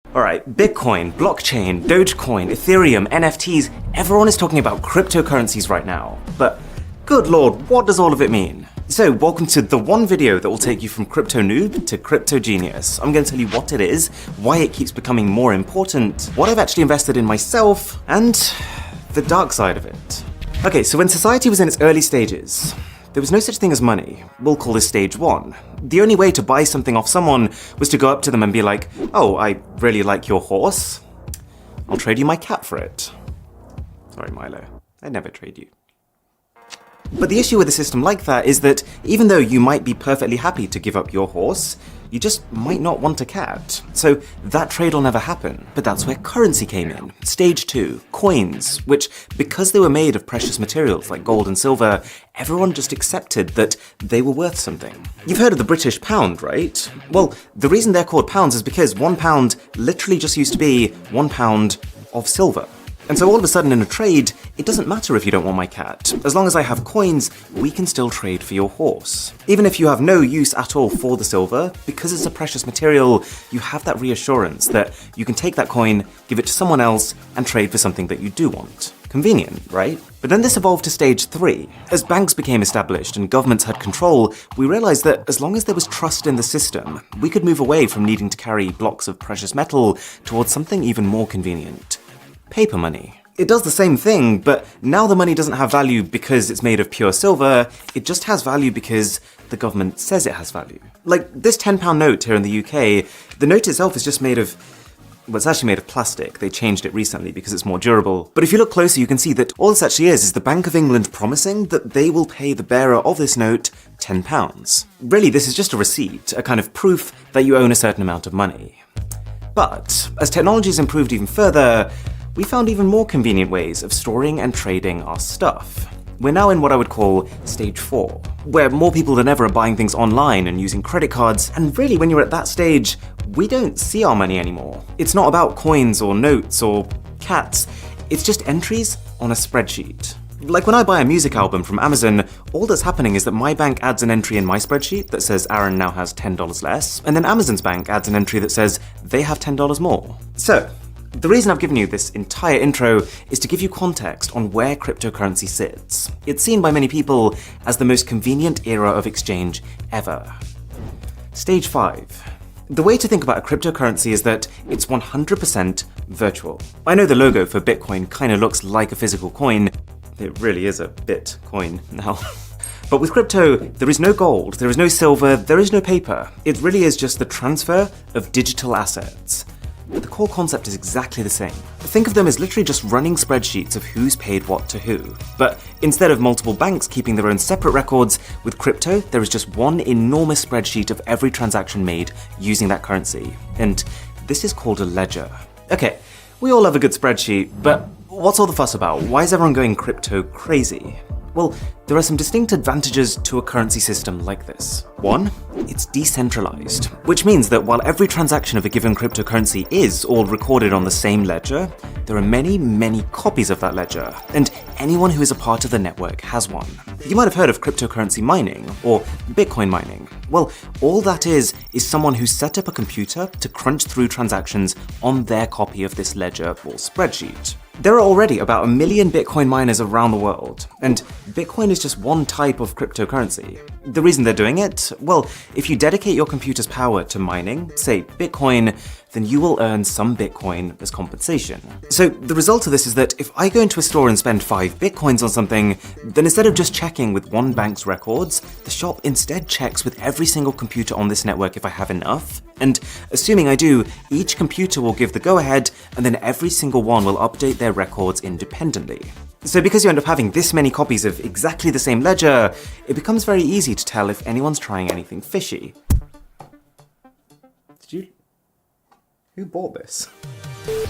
Alright, Bitcoin, blockchain, Dogecoin, Ethereum, NFTs, everyone is talking about cryptocurrencies right now. But good lord, what does all of it mean? So, welcome to the one video that will take you from crypto noob to crypto genius. I'm going to tell you what it is, why it keeps becoming more important, what I've actually invested in myself, and the dark side of it. Okay, so when society was in its early stages, there was no such thing as money. We'll call this stage one. The only way to buy something off someone was to go up to them and be like, oh, I really like your horse. I'll trade you my cat for it. Sorry, Milo. I'd never trade you. But the issue with a system like that is that even though you might be perfectly happy to give up your horse, you just might not want a cat. So that trade will never happen. But that's where currency came in. Stage 2, coins, which, because they were made of precious materials like gold and silver, everyone just accepted that they were worth something. You've heard of the British pound, right? Well, the reason they're called pounds is because £1 literally just used to be £1 of silver. And so all of a sudden in a trade, it doesn't matter if you don't want my cat. As long as I have coins, we can still trade for your horse. Even if you have no use at all for the silver, because it's a precious material, you have that reassurance that you can take that coin, give it to someone else, and trade for something that you do want. Convenient, right? But then this evolved to stage 3. As banks became established and governments had control, we realized that as long as there was trust in the system, we could move away from needing to carry blocks of precious metal towards something even more convenient. Paper money. It does the same thing, but now the money doesn't have value because it's made of pure silver, it just has value because the government says it has value. Like this £10 note here in the UK, the note itself is just made of, well, it's actually made of plastic. They changed it recently because it's more durable. But if you look closer, you can see that all this actually is the Bank of England promising that they will pay the bearer of this note £10. Really, this is just a receipt, a kind of proof that you own a certain amount of money. But as technology has improved even further, we found even more convenient ways of storing and trading our stuff. We're now in what I would call stage 4, where more people than ever are buying things online and using credit cards, and really when you're at that stage, we don't see our money anymore. It's not about coins or notes or cats, it's just entries on a spreadsheet. Like when I buy a music album from Amazon, all that's happening is that my bank adds an entry in my spreadsheet that says Aaron now has $10 less, and then Amazon's bank adds an entry that says they have $10 more. So, the reason I've given you this entire intro is to give you context on where cryptocurrency sits. It's seen by many people as the most convenient era of exchange ever. Stage 5. The way to think about a cryptocurrency is that it's 100% virtual. I know the logo for Bitcoin kind of looks like a physical coin. It really is a Bitcoin now. But with crypto, there is no gold, there is no silver, there is no paper. It really is just the transfer of digital assets. But the core concept is exactly the same. Think of them as literally just running spreadsheets of who's paid what to who. But instead of multiple banks keeping their own separate records, with crypto, there is just one enormous spreadsheet of every transaction made using that currency. And this is called a ledger. Okay, we all love a good spreadsheet, but what's all the fuss about? Why is everyone going crypto crazy? Well, there are some distinct advantages to a currency system like this. One, it's decentralized, which means that while every transaction of a given cryptocurrency is all recorded on the same ledger, there are many, many copies of that ledger, and anyone who is a part of the network has one. You might have heard of cryptocurrency mining, or Bitcoin mining. Well, all that is someone who set up a computer to crunch through transactions on their copy of this ledger or spreadsheet. There are already about 1 million Bitcoin miners around the world, and Bitcoin is just one type of cryptocurrency. The reason they're doing it? Well, if you dedicate your computer's power to mining, say Bitcoin, then you will earn some Bitcoin as compensation. So the result of this is that if I go into a store and spend 5 Bitcoins on something, then instead of just checking with one bank's records, the shop instead checks with every single computer on this network if I have enough. And assuming I do, each computer will give the go-ahead, and then every single one will update their records independently. So because you end up having this many copies of exactly the same ledger, it becomes very easy to tell if anyone's trying anything fishy. Who bought this?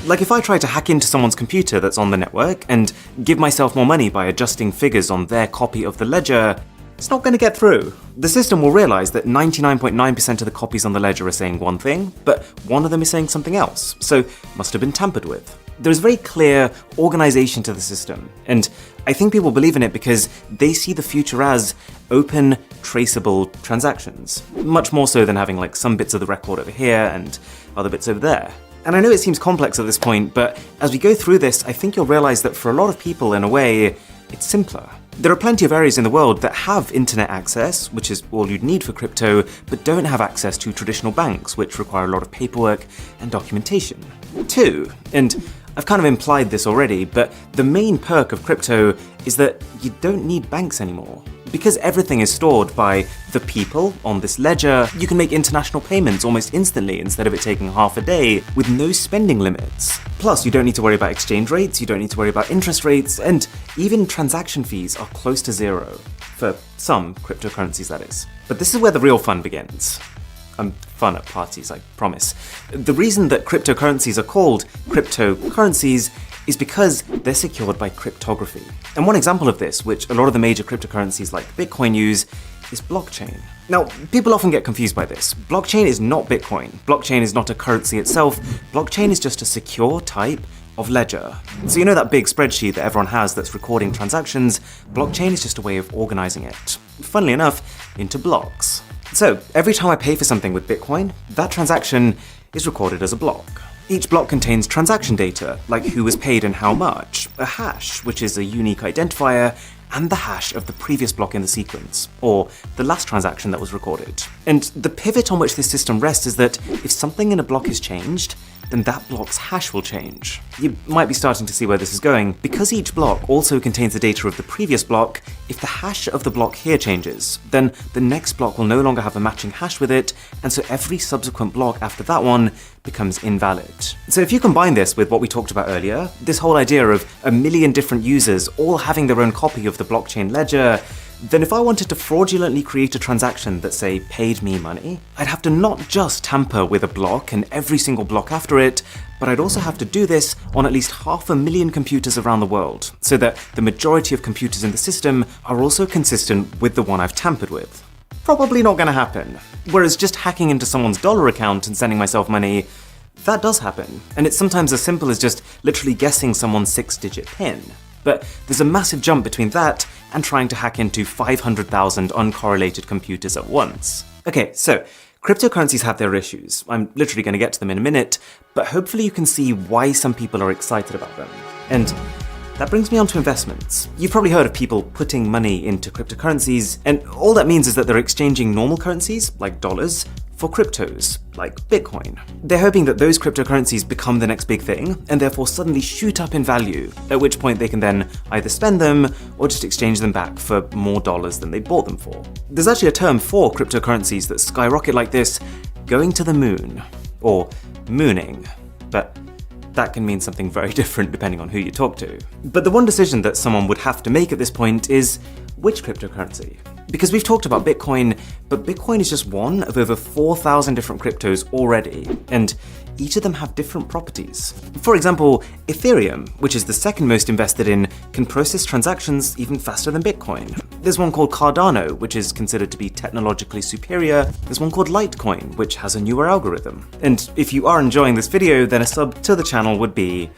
Like if I try to hack into someone's computer that's on the network and give myself more money by adjusting figures on their copy of the ledger, it's not going to get through. The system will realize that 99.9% of the copies on the ledger are saying one thing, but one of them is saying something else, so must have been tampered with. There's very clear organization to the system, and I think people believe in it because they see the future as open, traceable transactions, much more so than having like some bits of the record over here and other bits over there. And I know it seems complex at this point, but as we go through this, I think you'll realize that for a lot of people, in a way, it's simpler. There are plenty of areas in the world that have internet access, which is all you'd need for crypto, but don't have access to traditional banks, which require a lot of paperwork and documentation. 2, and I've kind of implied this already, but the main perk of crypto is that you don't need banks anymore. Because everything is stored by the people on this ledger, you can make international payments almost instantly instead of it taking half a day with no spending limits. Plus, you don't need to worry about exchange rates, you don't need to worry about interest rates, and even transaction fees are close to zero. For some cryptocurrencies, that is. But this is where the real fun begins. Fun at parties, I promise. The reason that cryptocurrencies are called cryptocurrencies is because they're secured by cryptography. And one example of this, which a lot of the major cryptocurrencies like Bitcoin use, is blockchain. Now, people often get confused by this. Blockchain is not Bitcoin. Blockchain is not a currency itself. Blockchain is just a secure type of ledger. So you know that big spreadsheet that everyone has that's recording transactions? Blockchain is just a way of organizing it, funnily enough, into blocks. So every time I pay for something with Bitcoin, that transaction is recorded as a block. Each block contains transaction data, like who was paid and how much, a hash, which is a unique identifier, and the hash of the previous block in the sequence, or the last transaction that was recorded. And the pivot on which this system rests is that if something in a block is changed, then that block's hash will change. You might be starting to see where this is going. Because each block also contains the data of the previous block, if the hash of the block here changes, then the next block will no longer have a matching hash with it, and so every subsequent block after that one becomes invalid. So if you combine this with what we talked about earlier, this whole idea of a million different users all having their own copy of the blockchain ledger, then if I wanted to fraudulently create a transaction that, say, paid me money, I'd have to not just tamper with a block and every single block after it, but I'd also have to do this on at least 500,000 computers around the world, so that the majority of computers in the system are also consistent with the one I've tampered with. Probably not gonna happen. Whereas just hacking into someone's dollar account and sending myself money, that does happen, and it's sometimes as simple as just literally guessing someone's 6-digit PIN. But there's a massive jump between that and trying to hack into 500,000 uncorrelated computers at once. Okay, so cryptocurrencies have their issues. I'm literally going to get to them in a minute, but hopefully you can see why some people are excited about them. And that brings me on to investments. You've probably heard of people putting money into cryptocurrencies, and all that means is that they're exchanging normal currencies, like dollars, for cryptos, like Bitcoin. They're hoping that those cryptocurrencies become the next big thing, and therefore suddenly shoot up in value, at which point they can then either spend them, or just exchange them back for more dollars than they bought them for. There's actually a term for cryptocurrencies that skyrocket like this, going to the moon, or mooning, but that can mean something very different depending on who you talk to. But the one decision that someone would have to make at this point is, which cryptocurrency? Because we've talked about Bitcoin, but Bitcoin is just one of over 4,000 different cryptos already, and each of them have different properties. For example, Ethereum, which is the second most invested in, can process transactions even faster than Bitcoin. There's one called Cardano, which is considered to be technologically superior. There's one called Litecoin, which has a newer algorithm. And if you are enjoying this video, then a sub to the channel would be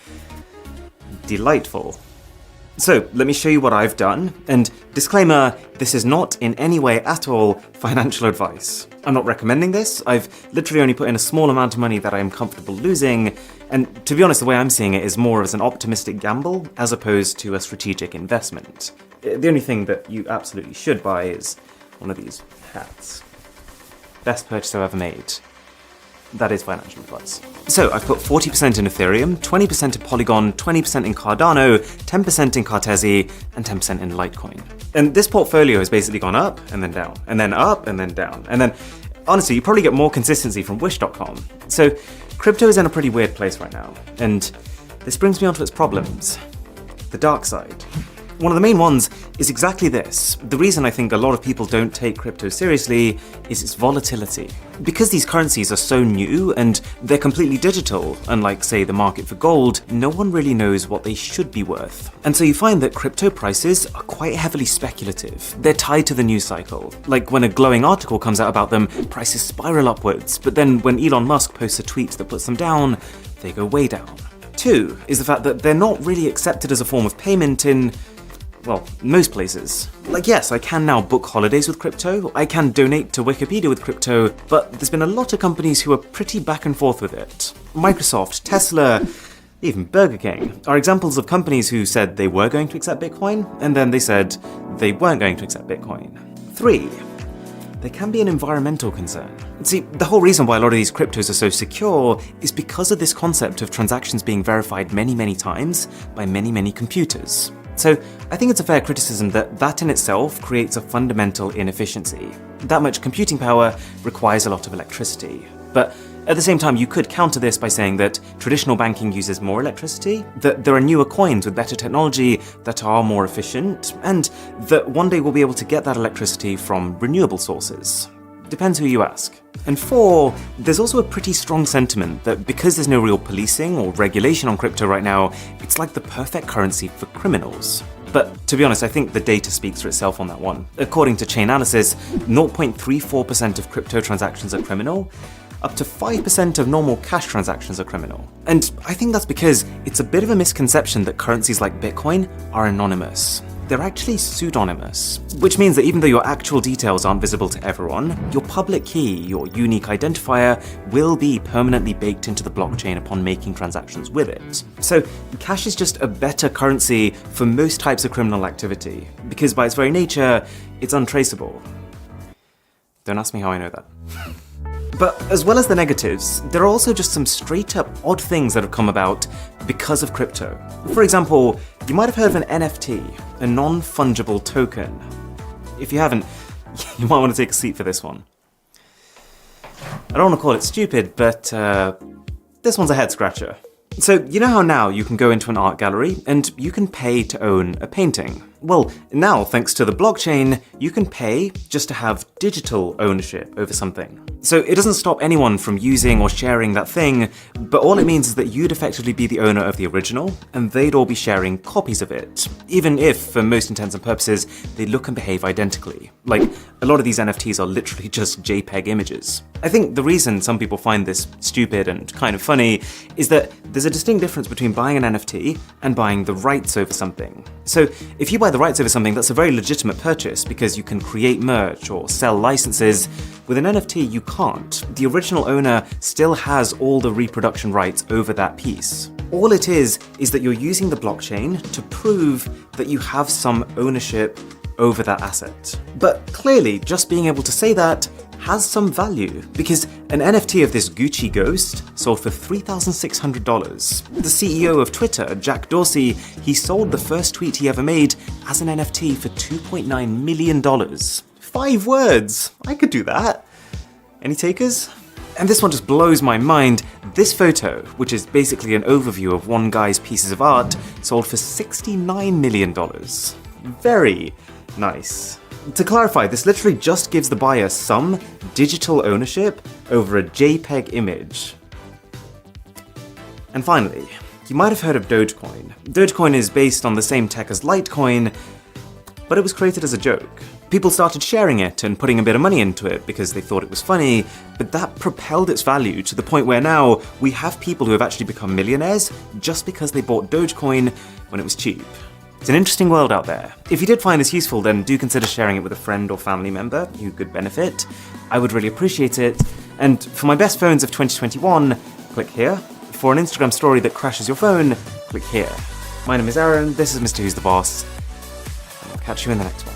delightful. So let me show you what I've done, and disclaimer, this is not in any way at all financial advice. I'm not recommending this, I've literally only put in a small amount of money that I am comfortable losing, and to be honest, the way I'm seeing it is more as an optimistic gamble as opposed to a strategic investment. The only thing that you absolutely should buy is one of these hats. Best purchase I've ever made. That is financial advice. So I've put 40% in Ethereum, 20% in Polygon, 20% in Cardano, 10% in Cartesi, and 10% in Litecoin. And this portfolio has basically gone up and then down, and then up and then down. And then, honestly, you probably get more consistency from Wish.com. So crypto is in a pretty weird place right now. And this brings me on to its problems. The dark side. One of the main ones is exactly this. The reason I think a lot of people don't take crypto seriously is its volatility. Because these currencies are so new and they're completely digital, unlike, say, the market for gold, no one really knows what they should be worth. And so you find that crypto prices are quite heavily speculative. They're tied to the news cycle. Like when a glowing article comes out about them, prices spiral upwards, but then when Elon Musk posts a tweet that puts them down, they go way down. 2 is the fact that they're not really accepted as a form of payment in, well, most places. Like, yes, I can now book holidays with crypto, I can donate to Wikipedia with crypto, but there's been a lot of companies who are pretty back and forth with it. Microsoft, Tesla, even Burger King are examples of companies who said they were going to accept Bitcoin, and then they said they weren't going to accept Bitcoin. 3. There can be an environmental concern. See, the whole reason why a lot of these cryptos are so secure is because of this concept of transactions being verified many times by many computers. So I think it's a fair criticism that in itself creates a fundamental inefficiency. That much computing power requires a lot of electricity. But at the same time, you could counter this by saying that traditional banking uses more electricity, that there are newer coins with better technology that are more efficient, and that one day we'll be able to get that electricity from renewable sources. Depends who you ask. And 4, there's also a pretty strong sentiment that because there's no real policing or regulation on crypto right now, it's like the perfect currency for criminals. But to be honest, I think the data speaks for itself on that one. According to Chainalysis, 0.34% of crypto transactions are criminal, up to 5% of normal cash transactions are criminal. And I think that's because it's a bit of a misconception that currencies like Bitcoin are anonymous. They're actually pseudonymous, which means that even though your actual details aren't visible to everyone, your public key, your unique identifier, will be permanently baked into the blockchain upon making transactions with it. So cash is just a better currency for most types of criminal activity, because by its very nature, it's untraceable. Don't ask me how I know that. But as well as the negatives, there are also just some straight up odd things that have come about because of crypto. For example, you might have heard of an NFT, a non-fungible token. If you haven't, you might want to take a seat for this one. I don't want to call it stupid, but this one's a head scratcher. So you know how now you can go into an art gallery and you can pay to own a painting? Well, now thanks to the blockchain, you can pay just to have digital ownership over something. So it doesn't stop anyone from using or sharing that thing, but all it means is that you'd effectively be the owner of the original, and they'd all be sharing copies of it, even if, for most intents and purposes, they look and behave identically. Like, a lot of these NFTs are literally just JPEG images. I think the reason some people find this stupid and kind of funny is that there's a distinct difference between buying an NFT and buying the rights over something. So if you buy the rights over something, that's a very legitimate purchase because you can create merch or sell licenses. With an NFT, you can't. The original owner still has all the reproduction rights over that piece. All it is that you're using the blockchain to prove that you have some ownership over that asset. But clearly, just being able to say that has some value, because an NFT of this Gucci ghost sold for $3,600. The CEO of Twitter, Jack Dorsey, he sold the first tweet he ever made as an NFT for $2.9 million. 5 words! I could do that. Any takers? And this one just blows my mind. This photo, which is basically an overview of one guy's pieces of art, sold for $69 million. Very nice. To clarify, this literally just gives the buyer some digital ownership over a JPEG image. And finally, you might have heard of Dogecoin. Dogecoin is based on the same tech as Litecoin, but it was created as a joke. People started sharing it and putting a bit of money into it because they thought it was funny, but that propelled its value to the point where now we have people who have actually become millionaires just because they bought Dogecoin when it was cheap. It's an interesting world out there. If you did find this useful, then do consider sharing it with a friend or family member who could benefit. I would really appreciate it. And for my best phones of 2021, click here. For an Instagram story that crashes your phone, click here. My name is Aaron, this is Mr. Who's the Boss, and I'll catch you in the next one.